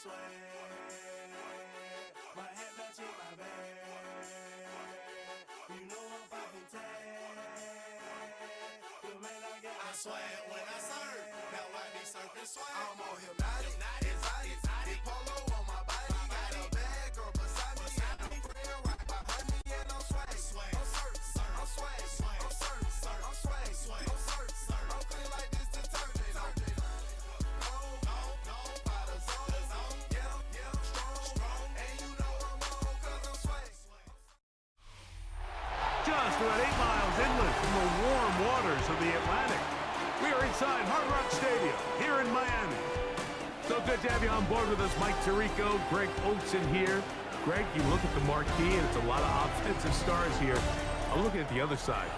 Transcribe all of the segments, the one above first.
sweat. My hat matching my bag. You know I'm popping tag. I sweat when I surf. Now I be surfing sweat. I'm on hypnotic, exotic, polo on my body. Got a bad girl beside me. And a friend right behind me. And I'm swag. I'm surf. I'm swag. I'm surf. I'm swag. I'm surf. I'm clean like this detergent. Just about 8 miles inland from the warm waters of the Atlantic. We are inside Hard Rock Stadium here in Miami. So good to have you on board with us, Mike Tirico, Greg Olson here. Greg, you look at the marquee, and it's a lot of offensive stars here. I'm looking at the other side.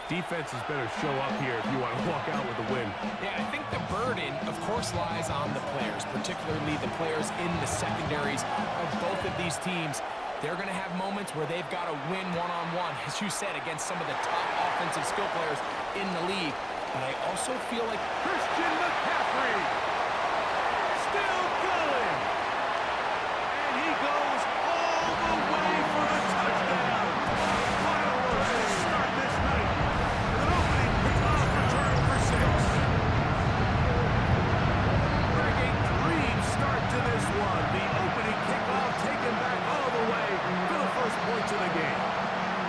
Defenses better show up here if you want to walk out with a win. Yeah, I think the burden, of course, lies on the players, particularly the players in the secondaries of both of these teams. They're going to have moments where they've got to win one-on-one, as you said, against some of the top offensive skill players in the league. But I also feel like Christian McCaffrey still going. And he goes all the way for the touchdown. Fireworks will start this night with an opening kickoff return for 6. Greg, a dream start to this one. The opening kickoff taken back all the way for the first points of the game.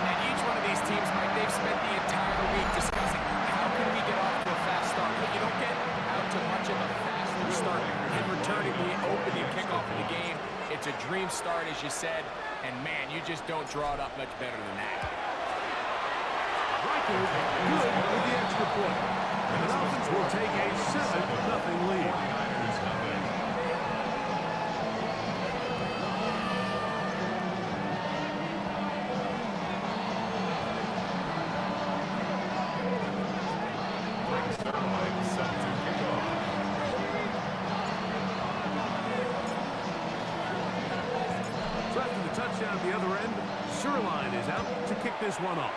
And each one of these teams, Mike, they've spent the entire week discussing how can we get off to a fast start. But you don't get out to much of a faster start in returning the opening kickoff of the game. It's a dream start, as you said, and man, you just don't draw it up much better than that. Rikers good with the extra point. And the Dolphins will take a 7-0 lead. So after the touchdown at the other end, Sherline is out to kick this one off.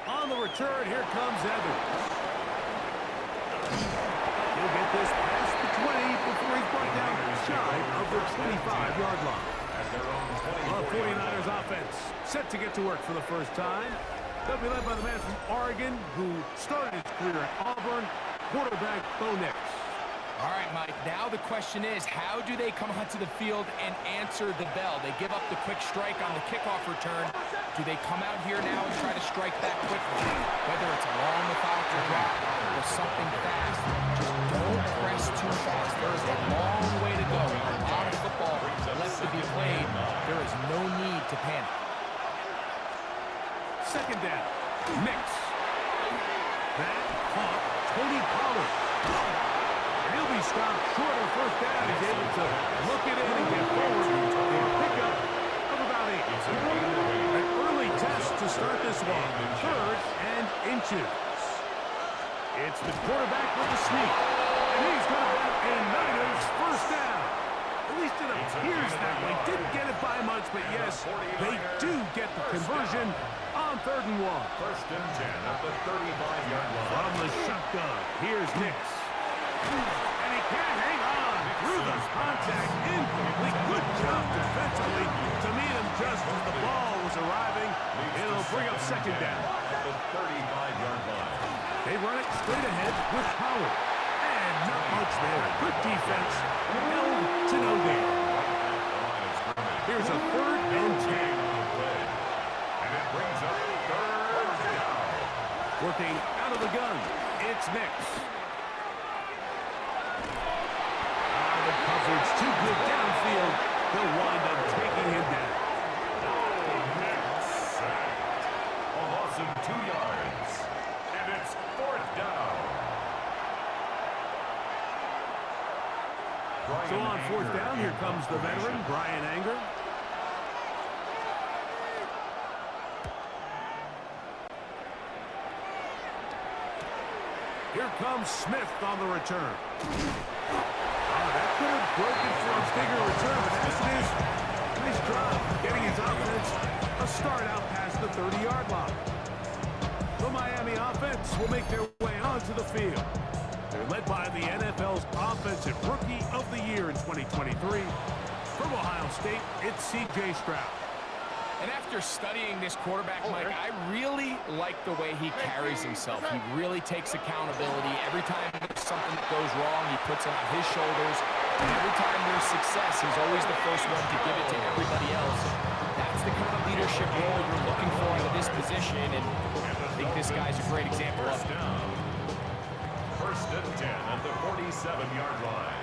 On the return, here comes Evans. He'll get this past the 20 before he's brought down shy of the 25-yard line. The 49ers offense set to get to work for the first time. They'll be led by the man from Oregon who started his career at Auburn, quarterback Bo Nix. All right, Mike, now the question is, how do they come onto the field and answer the bell? They give up the quick strike on the kickoff return. Do they come out here now and try to strike back quickly? Whether it's a long methodical drop or something fast, just don't press too fast. There is a long way to go. A lot of football left to be played. There is no need to panic. Second down, Nix. That caught Tony Pollard. And he'll be stopped short of first down. He's able to look it in and get forward. A pickup of about 8. An early test to start this one. 3rd and inches. It's the quarterback with the sneak. And he's going to have a Niners first down. At least it appears that way. Didn't get it by much, but yes, they do get the conversion on 3rd and 1. First and 10 at the 35-yard line. From the shotgun, here's Nix. And he can't hang on through the contact. Incomplete. Good job defensively to meet him just as the ball was arriving. It'll bring up second down. At the 35-yard line. They run it straight ahead with Howard. And not much there. Good defense. Held to no gain. Here's a 3rd and 10. And it brings up 3rd down. Working out of the gun. It's Nix. The coverage too good downfield. They'll wind up taking him down. Next sacked. A loss of 2 yards. And it's 4th down. So on 4th down, here comes the veteran, Brian Anger. Here comes Smith on the return. That could have broken for a bigger return, but as it is, nice job getting his offense a start out past the 30-yard line. The Miami offense will make their way onto the field. They're led by the NFL's Offensive Rookie of the Year in 2023. From Ohio State, it's C.J. Stroud. And after studying this quarterback, Mike, I really like the way he carries himself. He really takes accountability. Every time there's something that goes wrong, he puts it on his shoulders. And every time there's success, he's always the first one to give it to everybody else. That's the kind of leadership role you're looking for out of this position, and I think this guy's a great example of it. First and 10 at the 47-yard line.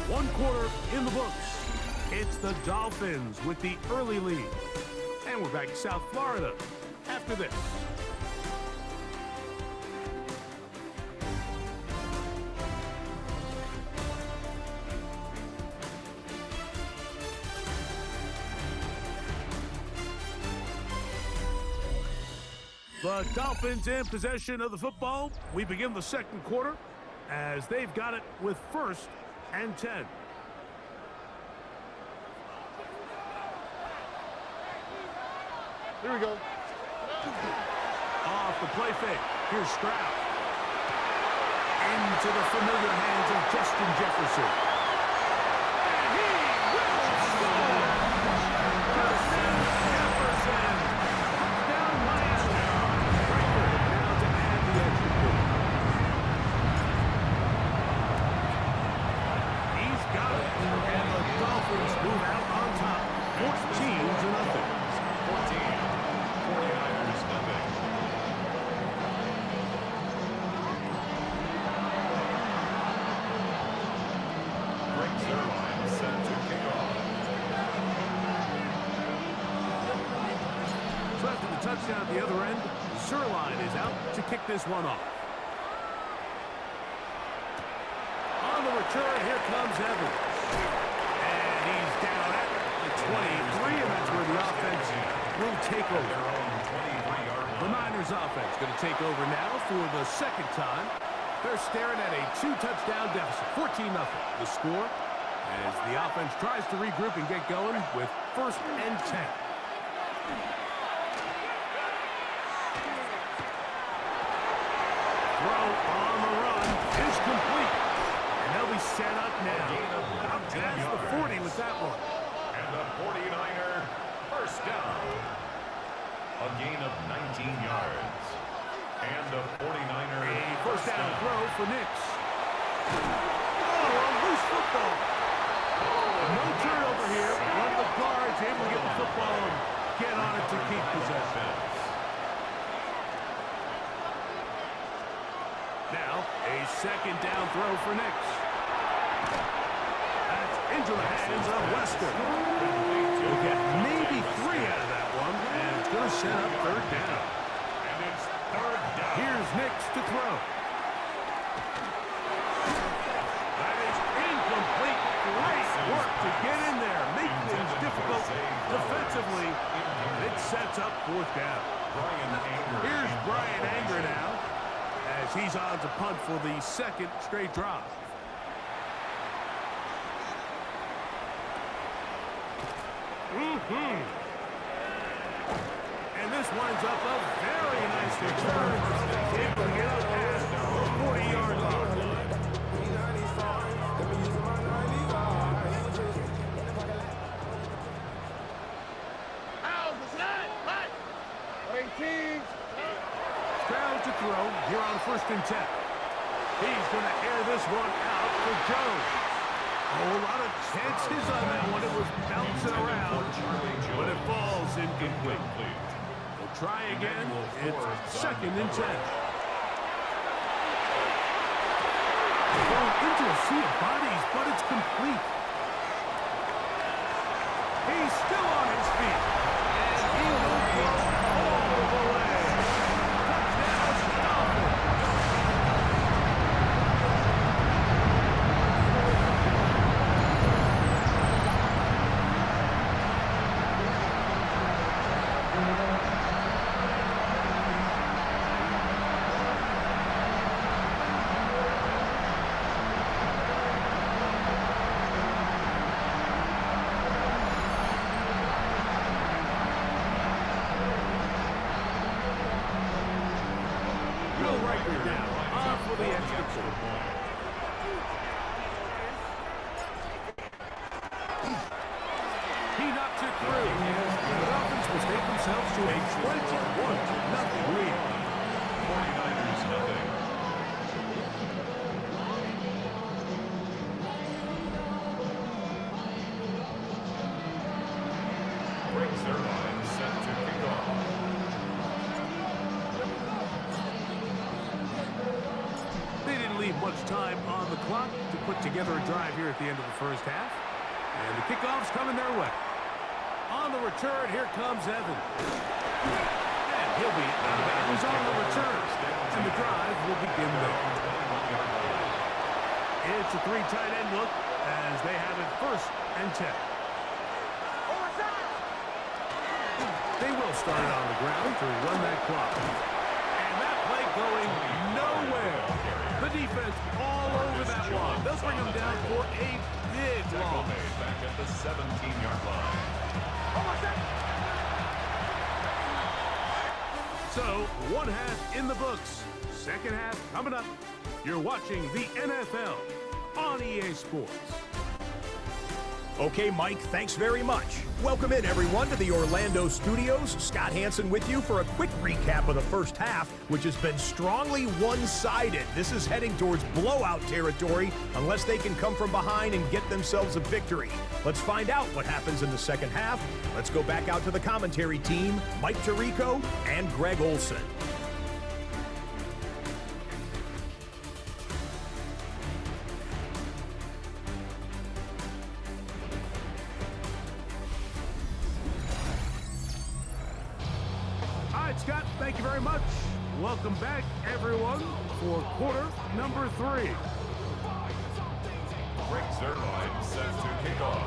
1 quarter in the books. It's the Dolphins with the early lead. And we're back to South Florida after this. The Dolphins in possession of the football. We begin the second quarter as they've got it with 1st and 10. Here we go. Off the play fake. Here's Stroud. Into the familiar hands of Justin Jefferson. And he will score! Justin Jefferson! Touchdown Miami! Breaker now to add the extra point. He's got it. And the Dolphins move out on top. 14-0. 49ers nothing. Greg Zuerlein set to kick off. So after the touchdown at the other end, Zuerlein is out to kick this one off. On the return, here comes Evans. And he's down at the 23, and that's where the offense will take over. The Niners offense going to take over now for the second time. They're staring at a 2-touchdown deficit, 14-0. The score as the offense tries to regroup and get going with 1st and 10. Throw on the run is complete. And they'll be set up now. Out past the 40 with that one. And the 49er first down. A gain of 19 yards. And the 49er A first down throw for Nix. Oh, a loose football. No turnover here. One of the guards able to get the football and get on it to keep possession. Now, a second down throw for Nix. That's into the hands of Wester. We'll get maybe 3 out of that one, and it's going to set up 3rd down. And it's 3rd down. Here's Nix to throw. That is incomplete. Great work to get in there. Make things difficult defensively. It sets up 4th down. Here's Brian Anger now, as he's on to punt for the 2nd straight drive. And this winds up a very nice return. Able to get up past the 40-yard line. Stroud to throw here on 1st and 10. He's going to air this one out for Jones. A whole lot of chances on that one. It was bouncing around, but it falls incomplete. They'll try again. It's 2nd and 10. Going into a sea of bodies, but it's complete. He's still on his feet. And he will go all the way. Touchdown, Dolphins. third down. On for the extra point. He knocks it through. The Dolphins will take themselves to a 21-0 lead. 49ers nothing. Breaks their line, set to kick off. They didn't leave much time on the clock to put together a drive here at the end of the first half. And the kickoff's coming their way. On the return, here comes Evan. And he'll be out of bounds on the return. And the drive will begin there. It's a three tight end look as they have it 1st and 10. They will start it on the ground to run that clock. And that play going nowhere. The defense all over that one. They'll bring them down for a big loss. Back at the 17-yard line. So, one half in the books. Second half coming up. You're watching the NFL on EA Sports. Okay, Mike, thanks very much. Welcome in, everyone, to the Orlando studios. Scott Hansen with you for a quick recap of the first half, which has been strongly one-sided. This is heading towards blowout territory unless they can come from behind and get themselves a victory. Let's find out what happens in the second half. Let's go back out to the commentary team, Mike Tirico and Greg Olson. Scott, thank you very much. Welcome back, everyone, for quarter number 3. Breaks their line, set to kick off.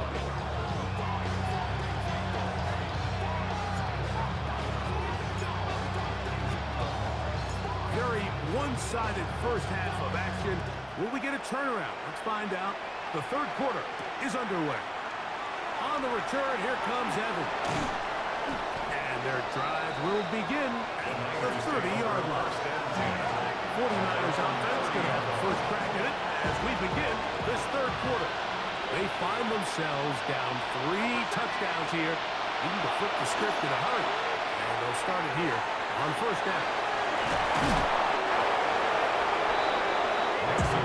Very one-sided first half of action. Will we get a turnaround? Let's find out. The third quarter is underway. On the return, here comes Evan. Their drive will begin at the 30-yard line. 49ers offense going to have the first crack at it as we begin this third quarter. They find themselves down 3 touchdowns here, needing to flip the script in a hurry. And they'll start it here on first down.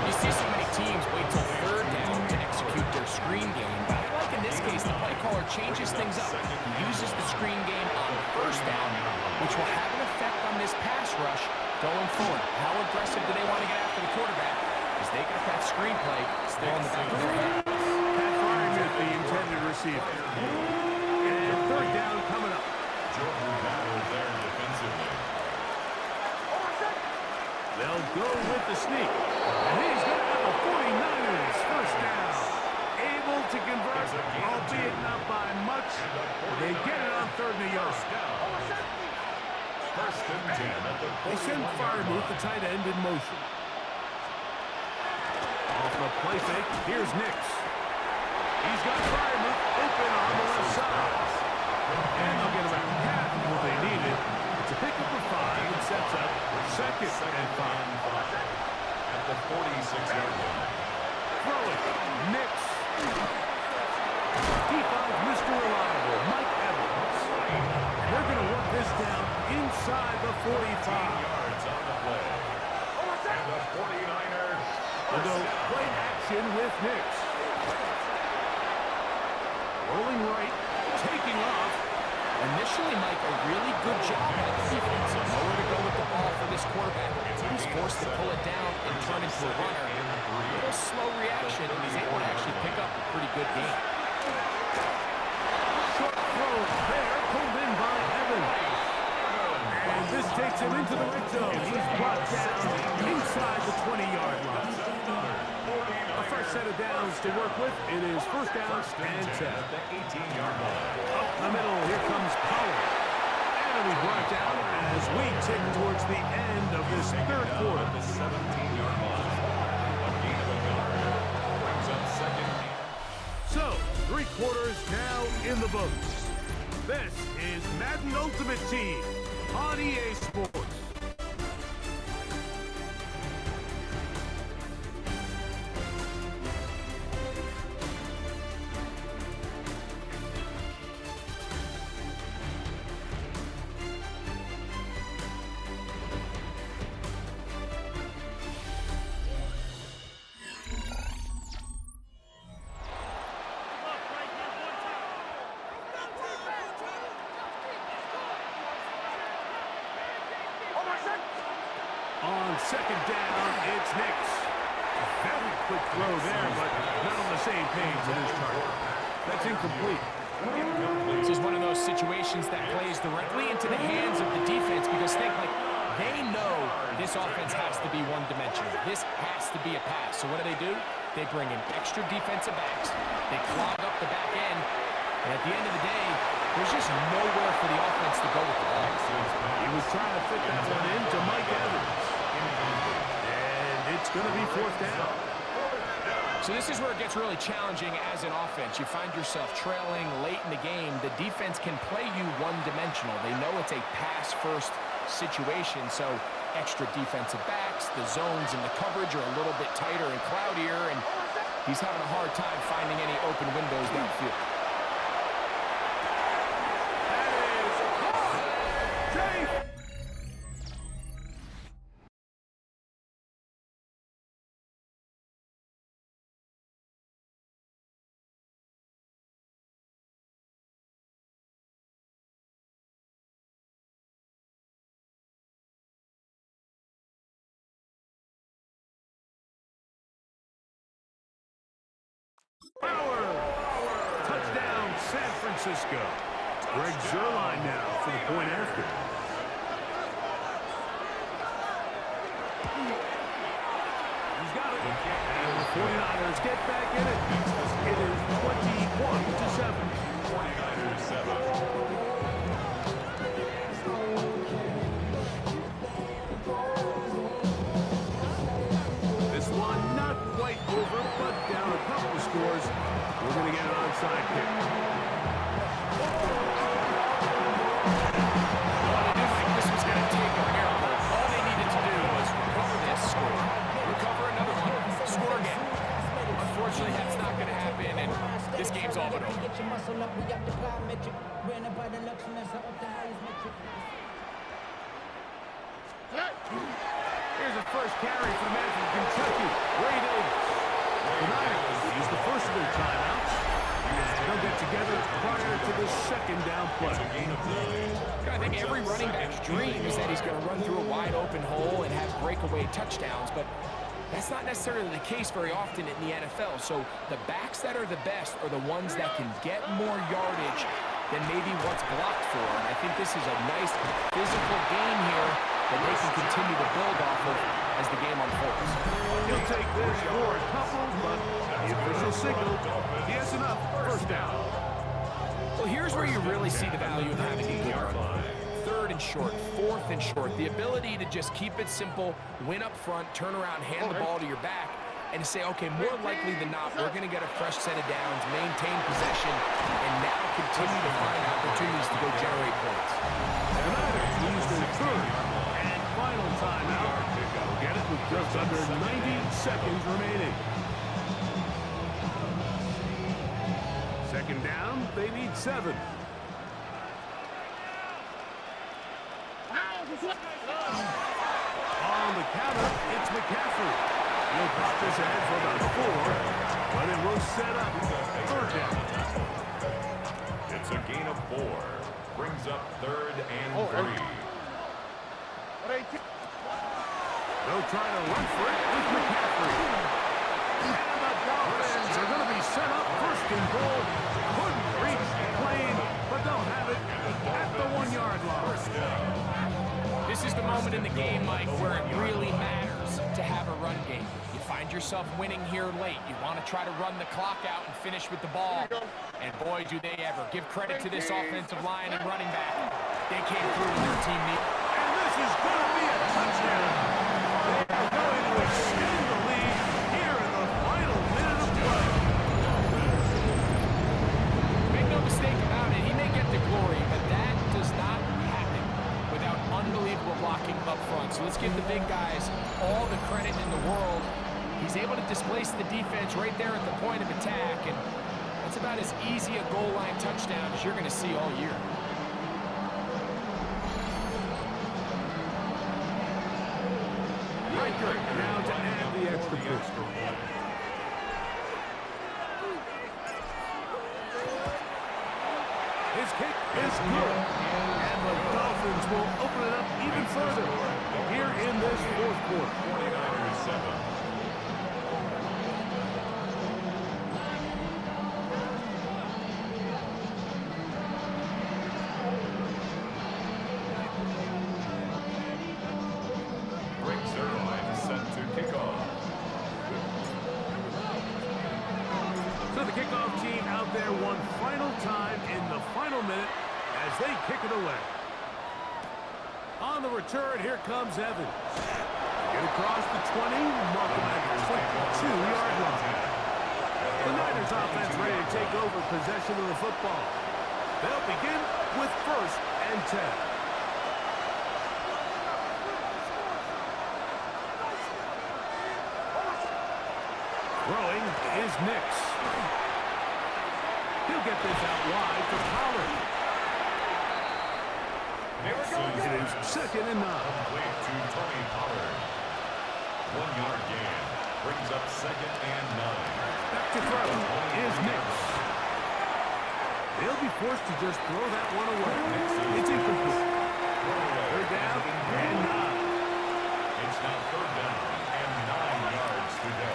You see so many teams wait till third down to execute their screen game. Like in this case, the play caller changes things up. He uses the screen game on first down, which will have an effect on this pass rush going forward. How aggressive do they want to get after the quarterback? Because they got that screen play still in the back of their head. Pat firing at the intended receiver. And third down coming up. Jordan battle there defensively. They'll go with the sneak. And he's going to have the 49ers first down. Able to convert, albeit not by much. They get it on 3rd and a yard. First and 10 at the They send Firemouth, the tight end, in motion. Off the play fake, here's Nix. He's got Firemouth open on the left side. And they'll get about half of what they needed. It's a pickup of 5 and sets up 2nd and 5. At the 46-yard line. Throw it, Nix. He finds Mr. Reliable, Mike Evans. They're going to work this down inside the 45. Yards on the play. And the 49ers They'll go play action with Nix. Rolling right, taking off. Initially, Mike, a really good job by the defense. Nowhere to go with the ball for this quarterback. He's forced to pull it down and turn into a runner. A little slow reaction, and he's able to actually pick up a pretty good game. Short throw there, pulled in by Evans. And this takes him into the red zone. He's brought down inside the 20-yard line. A fresh set of downs to work with. It is first down and 10. at the 18-yard line. Up the middle, here comes Pollard. And we brought down as we tick towards the end of this third quarter. At the 17-yard line. A gain of a yard. Brings up second. So, 3 quarters now in the books. This is Madden Ultimate Team on EA Sports. second down, it's Nix. Very quick throw there, but not on the same page as his target. That's incomplete. This is one of those situations that plays directly into the hands of the defense because they know this offense has to be one-dimensional. This has to be a pass. So what do? They bring in extra defensive backs. They clog up the back end. And at the end of the day, there's just nowhere for the offense to go with the ball. He was trying to fit that one into Mike Evans. And it's going to be fourth down. So this is where it gets really challenging as an offense. You find yourself trailing late in the game. The defense can play you one-dimensional. They know it's a pass-first situation, so extra defensive backs, the zones and the coverage are a little bit tighter and cloudier, and he's having a hard time finding any open windows downfield. Power! Touchdown, San Francisco. Greg Zuerlein now for the point after. He's got it. And the 49ers get back in it. It is 21-7. 49ers 7. This one not quite over, but down a couple of scores. We're going to get an onside kick. This was going to take a miracle. All they needed to do was recover this score. Recover another one. Score again. Unfortunately, that's not going to happen, and this game's all but over. Here's a first carry for the man from Kentucky, Ray Davis. The Niners use the first of their timeouts. They'll get together prior to the second down play. I think every running back's dream is that he's going to run through a wide open hole and have breakaway touchdowns, but that's not necessarily the case very often in the NFL. So the backs that are the best are the ones that can get more yardage than maybe what's blocked for. And I think this is a nice physical game here that they can continue to build off of as the game unfolds. He'll take this for a couple, but the official signal, he has enough. First down. Well, here's where you really see the value of having a good run. Third and short, fourth and short. The ability to just keep it simple, win up front, turn around, hand the ball to your back, and say, okay, more likely than not, we're going to get a fresh set of downs, maintain possession, and now continue to find opportunities to go generate points. The Niners use their third and final timeout. They'll get it with just under 90 seconds remaining. Second down, they need 7. On the counter, it's McCaffrey. He'll pop this ahead for about 4, but it will set up third down. It's a gain of 4. Brings up third and 3. They'll try to run for it with McCaffrey. And the Dolphins are going to be set up first and goal. Couldn't reach the plane, but they'll have it at the 1-yard line. This is the moment in the game, Mike, where it really matters to have a run game. You find yourself winning here late. You want to try to run the clock out and finish with the ball. And boy, do they ever. Give credit to this offensive line and running back. They came through when their team needed. And this is going to be a touchdown. They are going to extend the lead here in the final minute of play. Make no mistake about it, he may get the glory, but that does not happen without unbelievable blocking up front. So let's give the big guys all the credit in the world. He's able to displace the defense right there at the point of attack, and that's about as easy a goal line touchdown as you're going to see all year. Riker now to add the extra point. His kick is good. And the Dolphins will open it up even further here in this fourth quarter. 49ers 7. There one final time in the final minute as they kick it away. On the return, here comes Evans. Get across the 20, mark him at the 22-yard line. The Niners offense ready to take over possession of the football. They'll begin with 1st and 10. Throwing is Nix. He'll get this out wide for Pollard. It is 2nd and 9. Complete to Tony Pollard. 1-yard gain. Brings up 2nd and 9. Back to throw is Nix. They'll be forced to just throw that one away. It's incomplete. 3rd down and 9. It's now 3rd down and 9 yards to go.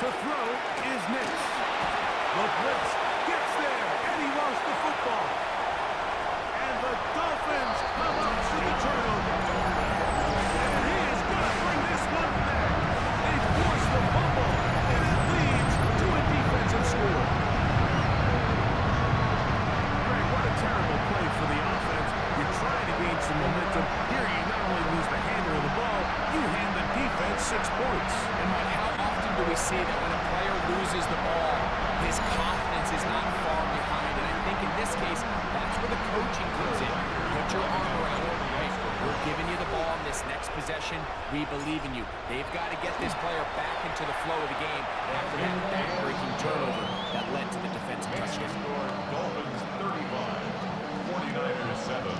To throw is Nix. The blitz gets there, and he lost the football. And the Dolphins come up with the turnover. And he is going to bring this one back. They force the fumble, and it leads to a defensive score. Greg, what a terrible play for the offense. You're trying to gain some momentum. Here you not only lose the handle of the ball, you hand the defense 6 points. And Mike, how often do we see that when a player loses the ball, his confidence is not far behind? And I think in this case, that's where the coaching comes in. Put your arm around it. Right? We're giving you the ball in this next possession. We believe in you. They've got to get this player back into the flow of the game after that back-breaking turnover that led to the defensive touchdown. Dolphins 35, 49ers 7.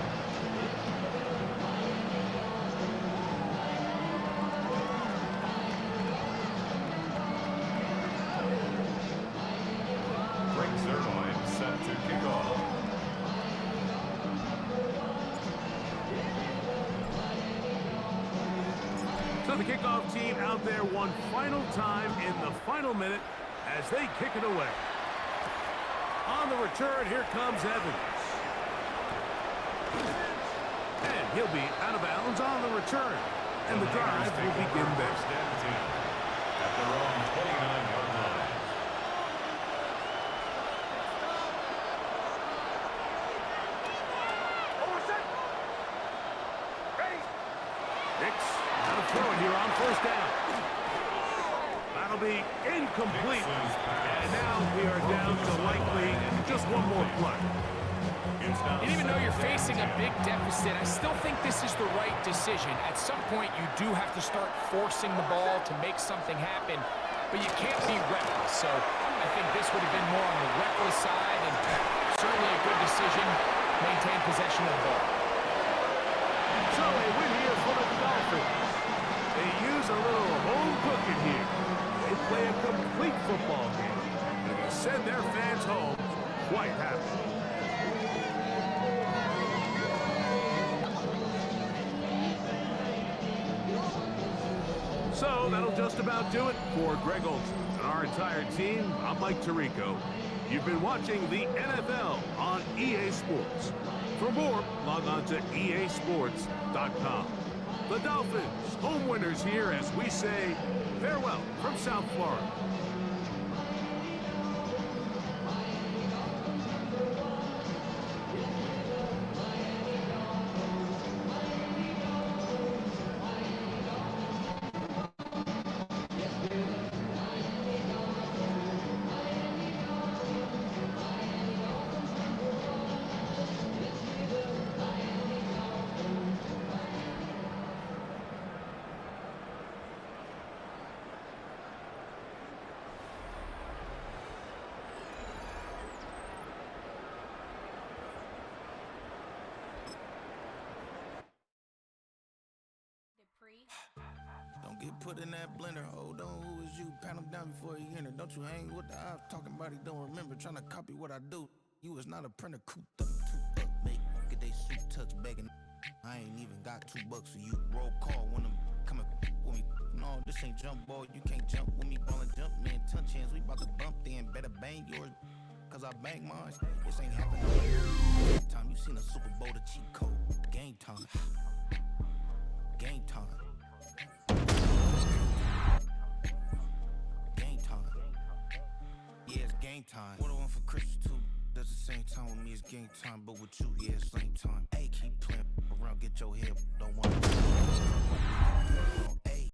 The kickoff team out there one final time in the final minute as they kick it away. On the return, here comes Evans. And he'll be out of bounds on the return. And the drive will begin there. At their own 29-yard line. Throwing here on 1st down. That'll be incomplete. And now we are down to likely just one more play. And even though you're facing a big deficit, I still think this is the right decision. At some point, you do have to start forcing the ball to make something happen, but you can't be reckless. So I think this would have been more on the reckless side, and certainly a good decision. Maintain possession of the ball. So a win here for the Dolphins. They use a little home cooking here. They play a complete football game. And they send their fans home quite happy. So that'll just about do it for Greg Olson and our entire team. I'm Mike Tirico. You've been watching the NFL on EA Sports. For more, log on to easports.com. The Dolphins, home winners here as we say farewell from South Florida. Don't get put in that blender. Hold on, who is you? Pat him down before he enter. Don't you hang with the ops talking about he don't remember. Trying to copy what I do. You is not a printer. Cooped up, make. Get they suit touch begging. I ain't even got $2 for you. Roll call when I'm coming with me. No, this ain't jump ball. You can't jump with me. Ballin' jump, man. Touch hands. We about to bump then. Better bang yours, cause I bang mine. This ain't happening. Time you seen a Super Bowl, the cheat code. Game time. Game time. Game time. Yeah, it's game time. What I want for Christmas too. Does the same time with me, it's game time, but with you, yeah, it's same time. Hey, keep playing around, get your head, don't want to